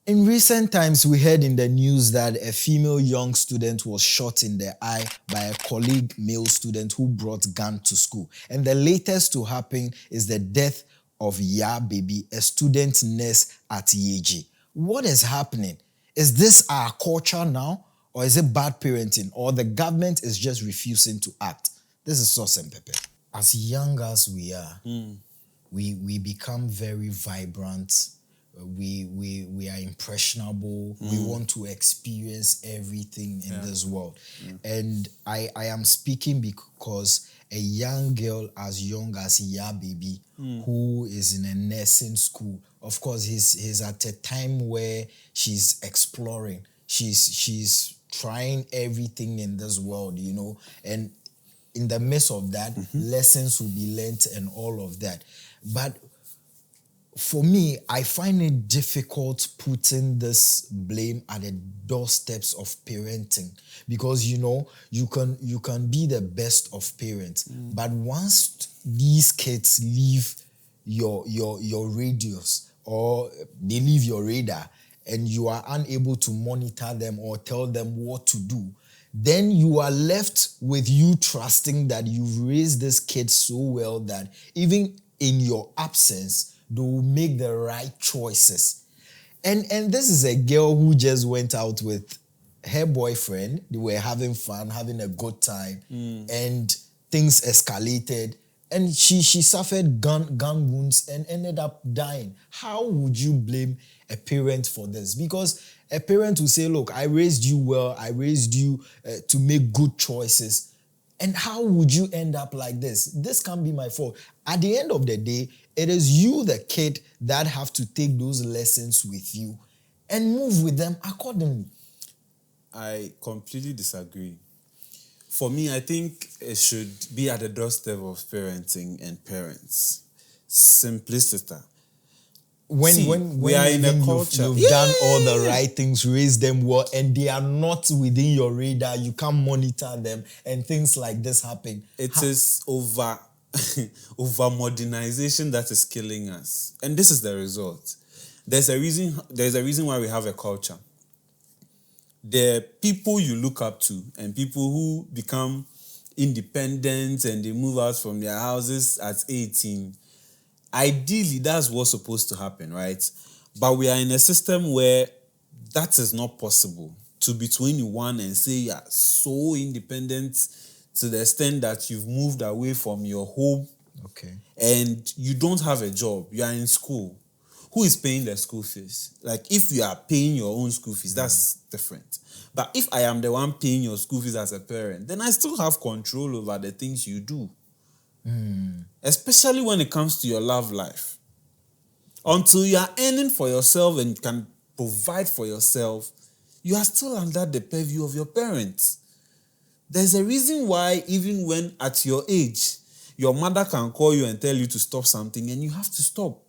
In recent times, we heard in the news that a female young student was shot in the eye by a colleague male student who brought gun to school. And the latest to happen is the death of Ya Baby, a student nurse at Yeji. What is happening? Is this our culture now? Or is it bad parenting? Or the government is just refusing to act? This is Sauce and Pepper. As young as we are, we become very vibrant. We are impressionable. We want to experience everything in this world. And I am speaking because a young girl as young as Ya Baby, who is in a nursing school, of course, he's at a time where she's exploring. She's trying everything in this world, and in the midst of that, lessons will be learnt and all of that. But for me, I find it difficult putting this blame at the doorsteps of parenting because you can be the best of parents, but once these kids leave your radius or they leave your radar and you are unable to monitor them or tell them what to do, then you are left with you trusting that you've raised this kid so well that even in your absence, they will make the right choices. And this is a girl who just went out with her boyfriend. They were having fun, having a good time, and things escalated. And she suffered gun wounds and ended up dying. How would you blame a parent for this? Because a parent will say, look, I raised you well. I raised you to make good choices. And how would you end up like this? This can't be my fault. At the end of the day, it is you, the kid, that have to take those lessons with you and move with them accordingly. I completely disagree. For me, I think it should be at the doorstep of parenting and parents. Simplicity. When we are in a culture, you've done all the right things, raised them well, and they are not within your radar, you can't monitor them, and things like this happen. It is over modernization that is killing us, and this is the result. There's a reason why we have a culture. The people you look up to and people who become independent and they move out from their houses at 18, ideally, that's what's supposed to happen, right? But we are in a system where that is not possible. To be 21 and say you're so independent to the extent that you've moved away from your home, and you don't have a job, you are in school. Who is paying the school fees? Like, if you are paying your own school fees, that's different. But if I am the one paying your school fees as a parent, then I still have control over the things you do. Especially when it comes to your love life. Until you are earning for yourself and can provide for yourself, you are still under the purview of your parents. There's a reason why even when at your age, your mother can call you and tell you to stop something and you have to stop.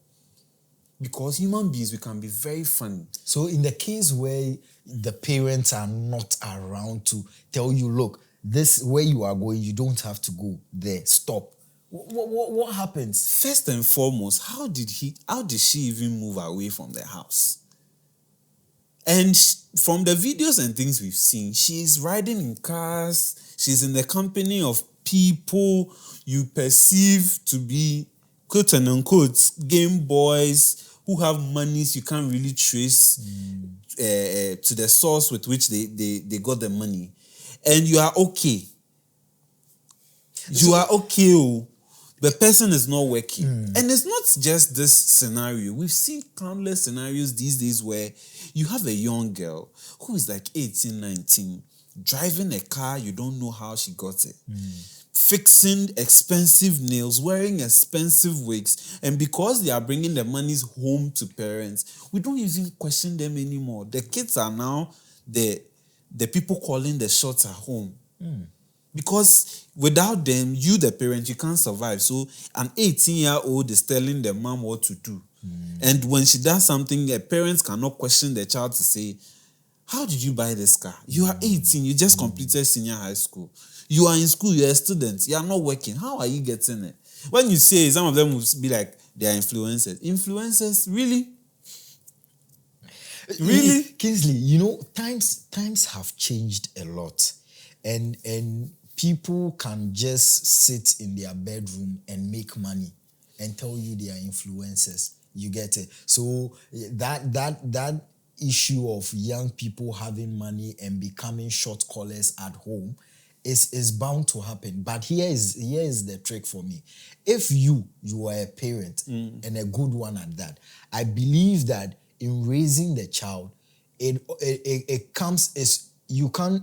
Because human beings, we can be very funny. So in the case where the parents are not around to tell you, look, this where you are going, you don't have to go there, stop. What happens? First and foremost, how did she even move away from the house? And from the videos and things we've seen, she's riding in cars, she's in the company of people you perceive to be, quote and unquote, game boys who have monies you can't really trace to the source with which they got the money. And you are okay. You are okay. The person is not working. And it's not just this scenario. We've seen countless scenarios these days where you have a young girl who is like 18, 19, driving a car, you don't know how she got it. Fixing expensive nails, wearing expensive wigs. And because they are bringing the monies home to parents, we don't even question them anymore. The kids are now the people calling the shots at home. Because without them, you, the parent, you can't survive. So an 18-year-old is telling the mom what to do. And when she does something, the parents cannot question the child to say, how did you buy this car? You are 18, you just completed senior high school. You are in school, you're a student, you are not working. How are you getting it? When you say, some of them will be like, they are influencers. Influencers, really? Really? Kingsley, times have changed a lot, and people can just sit in their bedroom and make money and tell you they are influencers. You get it? So that issue of young people having money and becoming short callers at home is bound to happen. But here is the trick for me. If you are a parent and a good one at that, I believe that in raising the child, it comes is you can't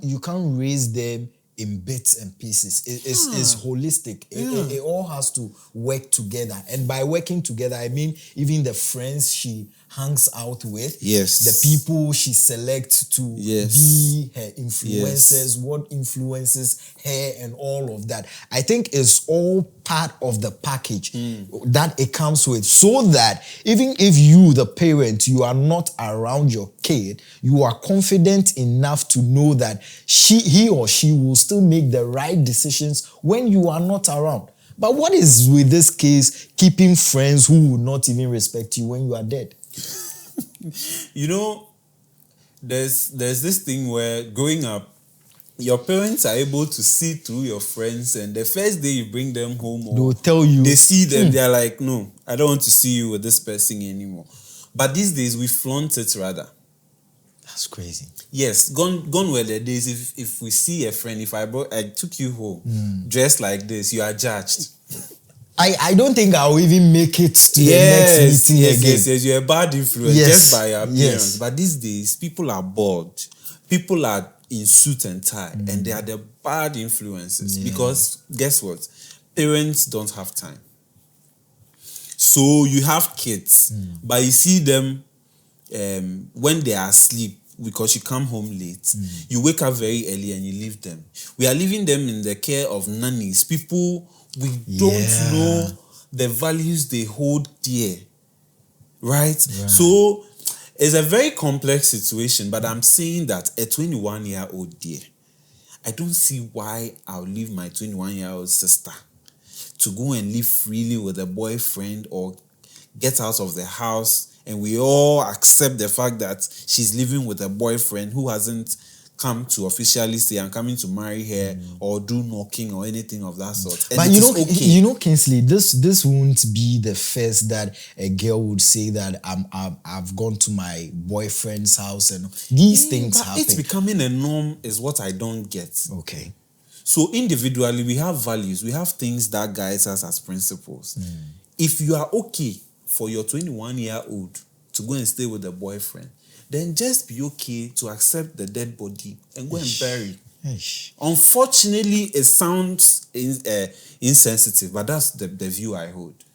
raise them in bits and pieces. It's holistic. It all has to work together. And by working together, I mean even the friends she hangs out with, Yes. the people she selects to Yes. be her influencers, what influences her, and all of that. I think it's all part of the package that it comes with, so that even if you, the parent, you are not around your kid, you are confident enough to know that he or she will still make the right decisions when you are not around. But what is with this case keeping friends who will not even respect you when you are dead? There's this thing where growing up, your parents are able to see through your friends, and the first day you bring them home, or They'll tell you. they see them, they're like, no, I don't want to see you with this person anymore. But these days we flaunt it rather. That's crazy. Yes, gone were the days if we see a friend, if I took you home dressed like this, you are judged. I don't think I'll even make it to the next meeting again. Yes, you're a bad influence just by your appearance. Yes. But these days, people are bored. People are in suit and tie, and they are the bad influences. Because guess what? Parents don't have time. So you have kids, but you see them when they are asleep, because you come home late. You wake up very early and you leave them. We are leaving them in the care of nannies, people we don't know the values they hold dear. Right? So it's a very complex situation, but I'm saying that a 21-year-old dear, I don't see why I'll leave my 21-year-old sister to go and live freely with a boyfriend or get out of the house, and we all accept the fact that she's living with a boyfriend who hasn't come to officially say I'm coming to marry her or do knocking or anything of that sort. And but okay. Kingsley, this won't be the first that a girl would say that I've gone to my boyfriend's house, and these things happen. It's becoming a norm is what I don't get. Okay. So individually, we have values. We have things that guides us as principles. If you are okay for your 21-year-old to go and stay with a boyfriend, then just be okay to accept the dead body and go and bury. Unfortunately, it sounds insensitive, but that's the view I hold.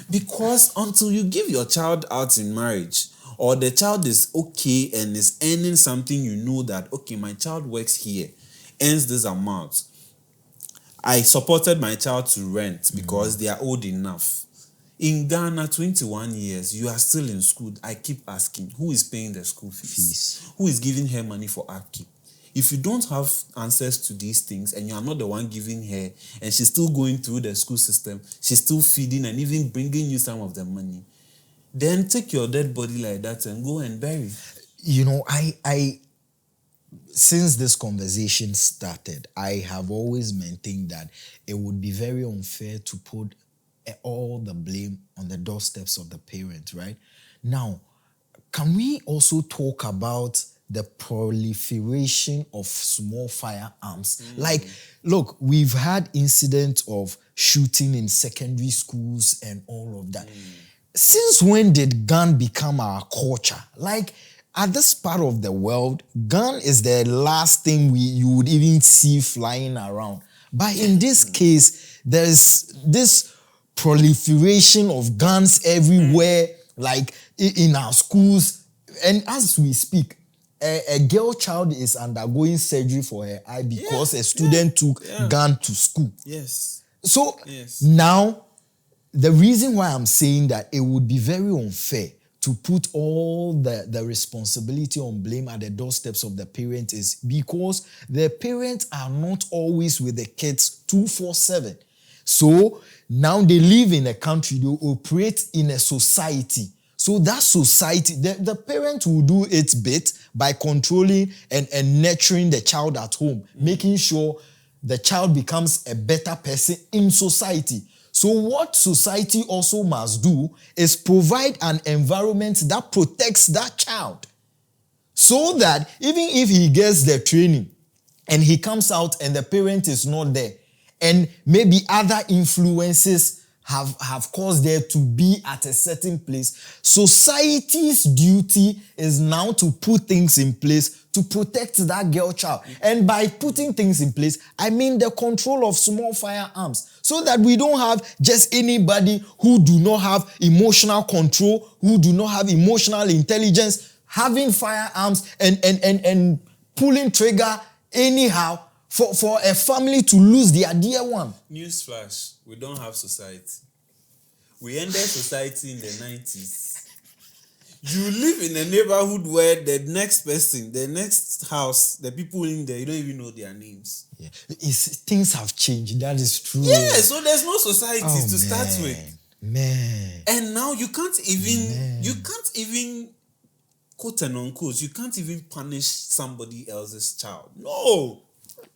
Because until you give your child out in marriage, or the child is okay and is earning something, you know that, okay, my child works here, earns this amount. I supported my child to rent because they are old enough. In Ghana, 21 years, you are still in school. I keep asking, who is paying the school fees? Who is giving her money for upkeep? If you don't have answers to these things and you are not the one giving her, and she's still going through the school system, she's still feeding and even bringing you some of the money, then take your dead body like that and go and bury. I since this conversation started, I have always maintained that it would be very unfair to put all the blame on the doorsteps of the parent, right? Now, can we also talk about the proliferation of small firearms? Like, look, we've had incidents of shooting in secondary schools and all of that. Since when did gun become our culture? Like, at this part of the world, gun is the last thing you would even see flying around. But in this case, there's this proliferation of guns everywhere, like in our schools. And as we speak, a girl child is undergoing surgery for her eye because a student took gun to school. Yes. So now, the reason why I'm saying that it would be very unfair to put all the responsibility on blame at the doorsteps of the parent is because the parents are not always with the kids 24/7. So now they live in a country, they operate in a society. So that society, the parent will do its bit by controlling and nurturing the child at home, making sure the child becomes a better person in society. So what society also must do is provide an environment that protects that child. So that even if he gets the training and he comes out and the parent is not there, and maybe other influences have caused there to be at a certain place, society's duty is now to put things in place to protect that girl child. And by putting things in place, I mean the control of small firearms, so that we don't have just anybody who do not have emotional control, who do not have emotional intelligence, having firearms and pulling trigger anyhow for a family to lose their dear one. Newsflash, we don't have society. We ended society in the 90s. You live in a neighborhood where the next person, the next house, the people in there, you don't even know their names. Yeah. Things have changed, that is true. Yeah, so there's no society to start with. Man. And now you can't even quote and unquote, you can't even punish somebody else's child. No.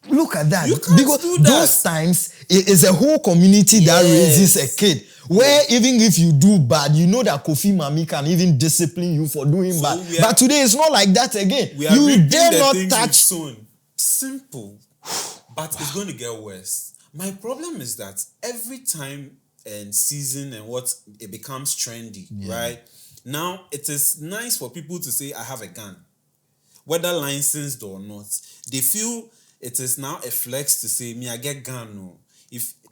Look at that. You can't because do that. Those times, it is a whole community that raises a kid. Where even if you do bad, you know that Kofi Mami can even discipline you for doing bad. But today, it's not like that again. You dare not touch. Simple. But it's going to get worse. My problem is that every time and season and what it becomes trendy, right? Now, it is nice for people to say, I have a gun. Whether licensed or not. They feel it is now a flex to say, me, I get gun. No.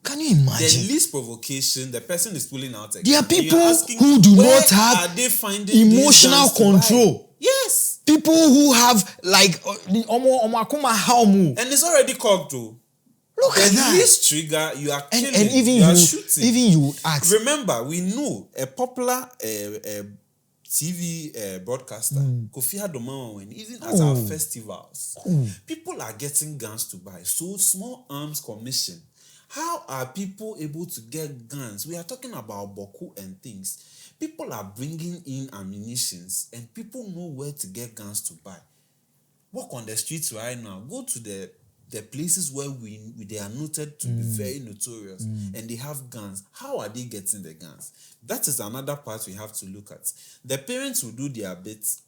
Can you imagine? The least provocation, the person is pulling out a gun. There are people who do not have emotional control. Yes. People who have like the and it's already cocked though. Look at that. The least trigger, you are killing, and even you are shooting. Even you ask. Remember, we know a popular TV broadcaster, Kofi Adomawan, even at our festivals, people are getting guns to buy. So small arms commission. How are people able to get guns? We are talking about Boku and things. People are bringing in ammunitions and people know where to get guns to buy. Walk on the streets right now. Go to the places where they are noted to be very notorious and they have guns. How are they getting the guns? That is another part we have to look at. The parents will do their bits.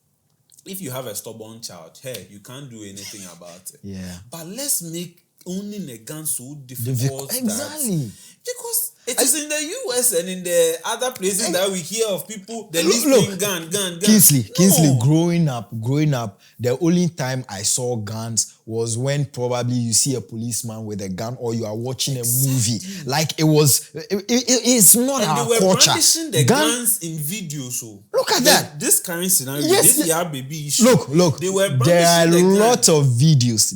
If you have a stubborn child, hey, you can't do anything about it. Yeah. But let's make owning a gun so difficult. Exactly. Because it is in the US and in the other places that we hear of people, the least gun. Kingsley, growing up, the only time I saw guns was when probably you see a policeman with a gun or you are watching a movie. Like it's not and our they were culture. brandishing the guns in videos. So look at that. This current scenario, yes, baby issue. Look. They were there are a lot of videos.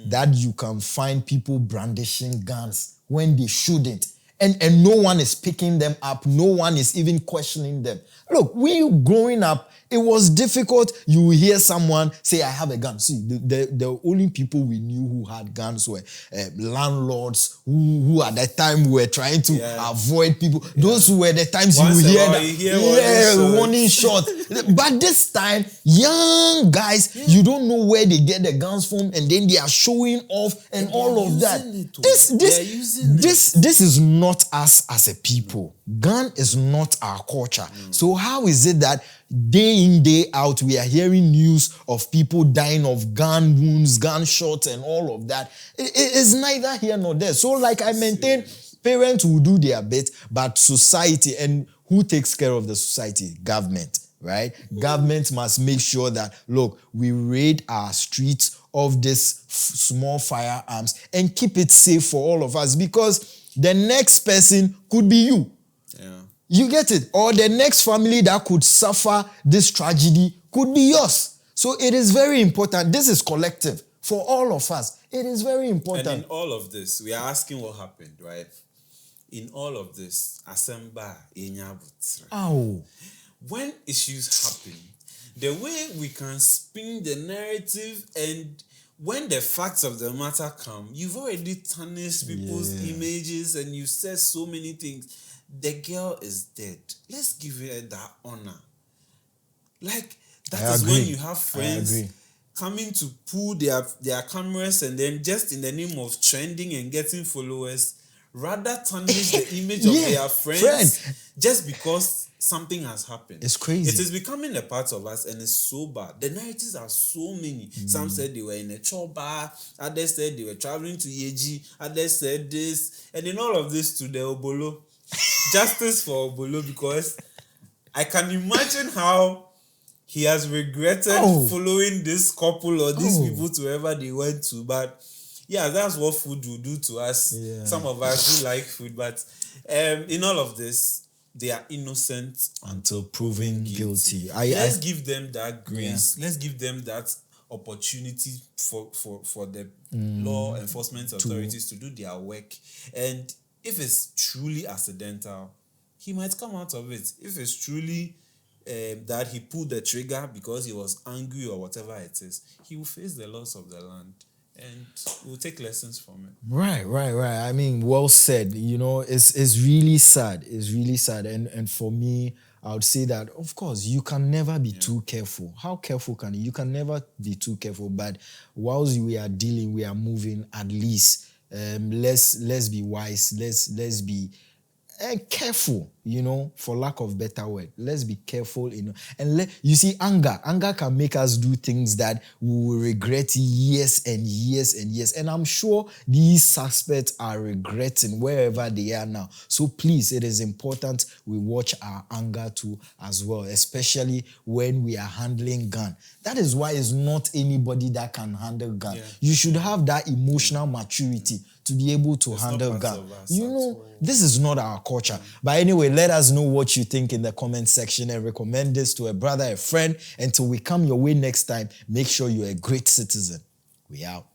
That you can find people brandishing guns when they shouldn't. And no one is picking them up. No one is even questioning them. Look, we growing up, it was difficult. You hear someone say, I have a gun. See, the only people we knew who had guns were landlords who at that time were trying to avoid people. Those were the times once you hear warning shot. But this time, young guys, you don't know where they get the guns from, and then they are showing off and all of that. This is not us as a people. Gun is not our culture. So how is it that day in, day out, we are hearing news of people dying of gun wounds, gunshots, and all of that? It is neither here nor there. So like I maintain, parents will do their bit, but society, and who takes care of the society? Government, right? Government must make sure that, look, we raid our streets of this small firearms and keep it safe for all of us, because the next person could be you. Yeah. You get it? Or the next family that could suffer this tragedy could be yours. So it is very important. This is collective for all of us. It is very important. And in all of this, we are asking what happened, right? In all of this, Asemba Enyabutra. Oh. When issues happen, the way we can spin the narrative, and when the facts of the matter come, you've already tarnished people's images and you said so many things. the girl is dead. Let's give her that honor. Like, that I is agree. when you have I agree. friends coming to pull their cameras and then just in the name of trending and getting followers, rather tarnish the image of Yeah, their friends just because something has happened. It's crazy. It is becoming a part of us and it's so bad. The narratives are so many. Some said they were in a choba, others said they were traveling to Yeji, others said this, and in all of this to the Obolo. Justice for Obolo, because I can imagine how he has regretted following this couple or these people to wherever they went to. But yeah, that's what food will do to us. Yeah. Some of us who like food, but in all of this, they are innocent until proven guilty. Let's give them that grace. Let's give them that opportunity for the law enforcement authorities to do their work. And if it's truly accidental, he might come out of it. If it's truly that he pulled the trigger because he was angry or whatever it is, he will face the laws of the land and we'll take lessons from it. Right. I mean, well said. You know, it's really sad. It's really sad. And for me, I would say that, of course, you can never be too careful. How careful can you? You can never be too careful. But whilst we are dealing, we are moving, at least let's be wise. Let's be careful, you know, for lack of better word. Let's be careful, you know. And you see, anger can make us do things that we will regret years and years and years. And I'm sure these suspects are regretting wherever they are now. So please, it is important we watch our anger too as well, especially when we are handling gun. That is why it's not anybody that can handle gun. You should have that emotional maturity to be able to handle gun. You know, this is not our culture. But anyway, let us know what you think in the comment section and recommend this to a brother, a friend. Until we come your way next time, make sure you're a great citizen. We out.